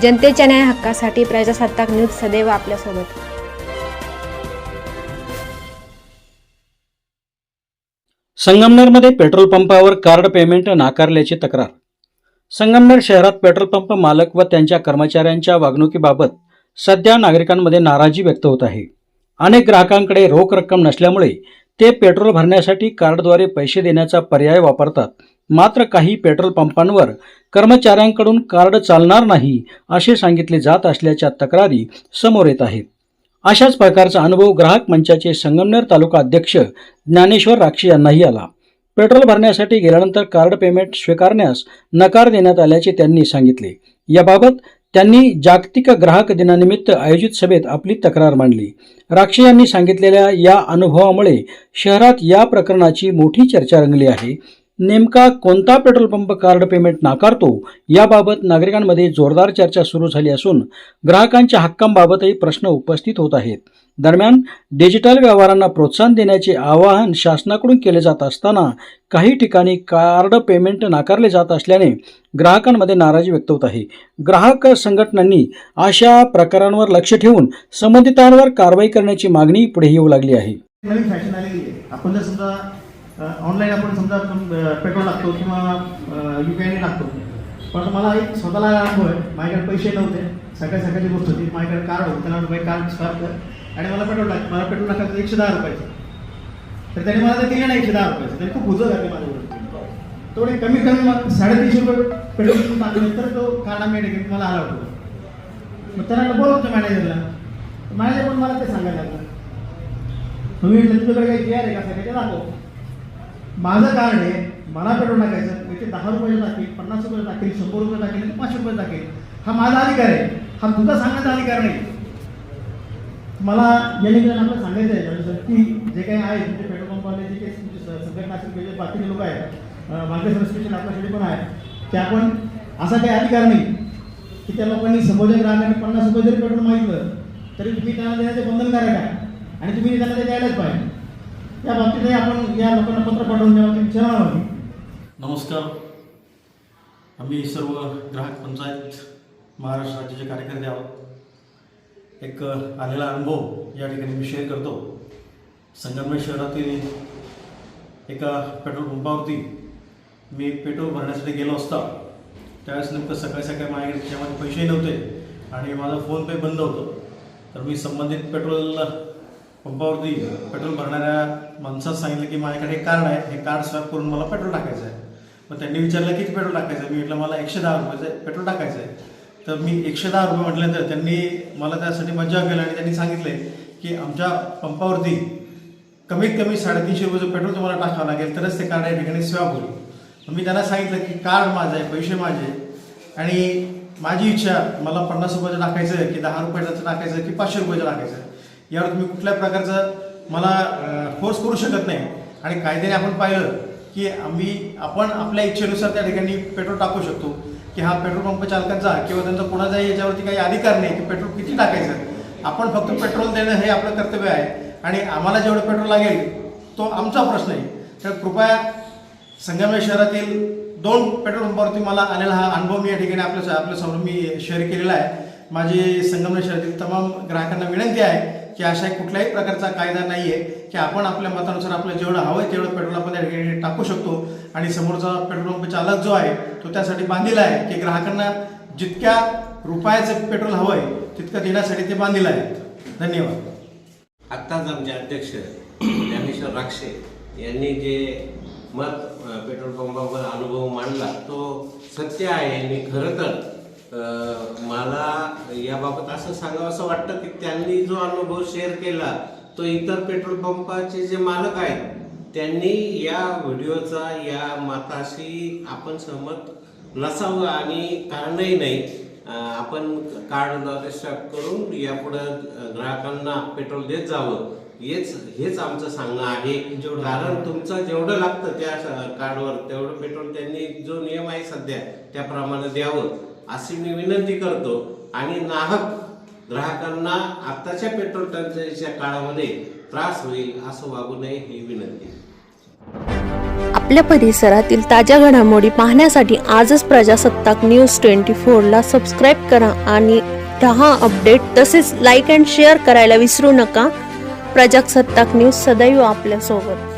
जनतेच्या न्याय हक्कासाठी प्रजासत्ताक न्यूज सदैव आपल्यासोबत. संगमनेरमध्ये पेट्रोल पंपावर कार्ड पेमेंट नाकारल्याची तक्रार. संगमनेर शहरात पेट्रोल पंप मालक व त्यांच्या कर्मचाऱ्यांच्या वागणुकीबाबत सध्या नागरिकांमध्ये नाराजी व्यक्त होत आहे. अनेक ग्राहकांकडे रोख रक्कम नसल्यामुळे ते पेट्रोल भरण्यासाठी कार्डद्वारे पैसे देण्याचा पर्याय वापरतात. मात्र काही पेट्रोल पंपांवर कर्मचाऱ्यांकडून कार्ड चालणार नाही असे सांगितले जात असल्याच्या तक्रारी समोर येत आहेत. अशाच प्रकारचा अनुभव ग्राहक मंचाचे संगमनेर तालुका अध्यक्ष ज्ञानेश्वर राक्षे यांनाही आला. पेट्रोल भरण्यासाठी गेल्यानंतर कार्ड पेमेंट स्वीकारण्यास नकार देण्यात आल्याचे त्यांनी सांगितले. याबाबत त्यांनी जागतिक ग्राहक दिनानिमित्त आयोजित सभेत आपली तक्रार मांडली. राक्षे यांनी सांगितलेल्या या अनुभवामुळे शहरात या प्रकरणाची मोठी चर्चा रंगली आहे. नेमका कोणता पेट्रोल पंप कार्ड पेमेंट नाकारतो याबाबत नागरिकांमध्ये जोरदार चर्चा सुरू झाली असून ग्राहकांच्या हक्कांबाबतही प्रश्न उपस्थित होत आहेत. दरम्यान डिजिटल व्यवहारांना प्रोत्साहन देण्याचे आवाहन शासनाकडून केले जात असताना काही ठिकाणी कार्ड पेमेंट नाकारले जात असल्याने ग्राहकांमध्ये नाराजी व्यक्त होत आहे. ग्राहक संघटनांनी अशा प्रकारांवर लक्ष ठेवून संबंधितांवर कारवाई करण्याची मागणी पुढे येऊ लागली आहे. नवीन फॅशन आलेली आहे. आपण जर समजा ऑनलाईन आपण समजा पेट्रोल टाकतो किंवा UPI टाकतो, पण मला एक स्वतःला अनुभव आहे. माझ्याकडे पैसे नव्हते, सकाळची गोष्ट होती. माझ्याकडे कार्ड होतं, त्याला कार्ड स्वाप कर आणि मला पेट्रोल टाकायचं 110 रुपयाचं. तर त्याने मला ते दिले नाही 110 रुपयाचं. त्याने खूप उजळ घातली माझ्यावर. थोडे कमी 350 रुपये पेट्रोल टाकल्यानंतर तो कार्ड आम्ही मला आला होतो. मग त्यांना बोलवतो मॅनेजरला. मॅनेजर पण मला ते सांगायला लागलं, तुम्ही तुझ्याकडे काही तयार आहे का सगळ्याचे दाखव. माझं कार्ड आहे, मला पेट्रोल टाकायचं, इथे 10 रुपये टाकेल, 50 रुपये टाकेल, 100 रुपये टाकेल, 500 रुपये टाकेल. हा माझा अधिकार आहे, हा तुझा सांगण्याचा अधिकार नाही. मला या निमित्तानं आपल्याला सांगायचं आहे की जे काही आहे तुमचे पेट्रोल पंपवाले जे काही तुमचे संघटना असतील, बाकीचे लोक आहेत, मार्गदर्शन स्टेशन आपल्यासाठी पण आहे, की आपण असा काही अधिकार नाही की त्या लोकांनी संबोधन ग्राहकांनी 50 रुपये जरी पेट्रोल मागितलं तरी तुम्ही त्यांना देण्याचे बंधनकारक आहे आणि तुम्ही त्यांना ते द्यायलाच पाहिजे. या बाबतीतही आपण या लोकांना पत्र पाठवून द्यावं विचारावं. नमस्कार. आम्ही सर्व ग्राहक पंचायत महाराष्ट्र राज्याचे कार्यकर्ते आहोत. एक आलेला अनुभव या ठिकाणी मी शेअर करतो. संगमनेर शहरातील एका पेट्रोल पंपावरती मी पेट्रोल भरण्यासाठी गेलो असता त्यावेळेस नेमकं सकाळी माझ्याकडे त्याच्यामध्ये पैसेही नव्हते आणि माझा फोनपे बंद होतं. तर मी संबंधित पेट्रोल पंपावरती पेट्रोल भरणाऱ्या माणसात सांगितलं की माझ्याकडे एक कार्ड आहे, हे कार्ड स्वॅप करून मला पेट्रोल टाकायचं आहे. मग त्यांनी विचारलं किती पेट्रोल टाकायचं आहे. मी म्हटलं मला 110 रुपयाचं पेट्रोल टाकायचं आहे. तर मी 110 रुपये म्हटल्यानंतर त्यांनी मला त्यासाठी मज्जा केली आणि त्यांनी सांगितले की आमच्या पंपावरती कमीत कमी 350 रुपयाचं पेट्रोल तुम्हाला टाकावं लागेल तरच ते कार्ड या ठिकाणी स्वॅप होईल. मी त्यांना सांगितलं की कार्ड माझं आहे, पैसे माझे आणि माझी इच्छा, मला 50 रुपयाचं टाकायचं आहे की 10 रुपयाचं टाकायचं आहे की 500 रुपयाचं टाकायचं आहे, यावर तुम्ही कुठल्या प्रकारचं मला फोर्स करू शकत नाही. आणि कायद्याने आपण पाहिलं की आपण आपल्या इच्छेनुसार त्या ठिकाणी पेट्रोल टाकू शकतो, की हा पेट्रोल पंप चालकांचा किंवा त्यांचा कोणाचाही याच्यावरती काही अधिकार नाही की पेट्रोल किती टाकायचं. आपण फक्त पेट्रोल देणं हे आपलं कर्तव्य आहे आणि आम्हाला जेवढं पेट्रोल लागेल तो आमचा प्रश्न आहे. तर कृपया संगमनेर शहरातील 2 पेट्रोल पंपावरती मला आलेला हा अनुभव मी या ठिकाणी आपल्यासमोर मी शेअर केलेला आहे. माझी संगमनेर शहरातील तमाम ग्राहकांना विनंती आहे की अशा कुठल्याही प्रकारचा कायदा नाही आहे की आपण आपल्या मतानुसार आपलं जेवढं हवं आहे तेवढं पेट्रोल आपण त्या ठिकाणी टाकू शकतो. आणि समोरचा पेट्रोल पंप चालक जो आहे तो त्यासाठी बांधील आहे की ग्राहकांना जितक्या रुपयाचं पेट्रोल हवं आहे तितकं देण्यासाठी ते बांधील आहेत. धन्यवाद. आत्ताच आमचे अध्यक्ष ज्ञानेश्वर राक्षे यांनी जे मत पेट्रोल पंपावर अनुभव मांडला तो सत्य आहे. आणि खरं तर मला याबाबत असं सांगावं असं वाटतं की त्यांनी जो अनुभव शेअर केला तो इतर पेट्रोल पंपाचे जे मालक आहेत त्यांनी या व्हिडिओचा या मताशी आपण सहमत नसावं आणि कारणही नाही. आपण कार्डद्वारे स्वॅप करून यापुढं ग्राहकांना पेट्रोल देत जावं हेच आमचं सांगणं आहे. कारण तुमचं जेवढं लागतं त्या कार्डवर तेवढं पेट्रोल त्यांनी जो नियम आहे सध्या त्याप्रमाणे द्यावं अशी मी विनंती करतो. आणि नाहक ग्राहकांना आताच्या पेट्रोल टंचाईच्या काळामध्ये त्रास होईल असं वागू नये ही विनंती. आपल्या परिसरातील ताज्या घडामोडी पाहण्यासाठी आजच प्रजासत्ताक न्यूज 24 सबस्क्राईब करा आणि रहा अपडेट. तसेच लाईक अँड शेअर करायला विसरू नका. प्रजासत्ताक न्यूज सदैव आपल्यासोबत.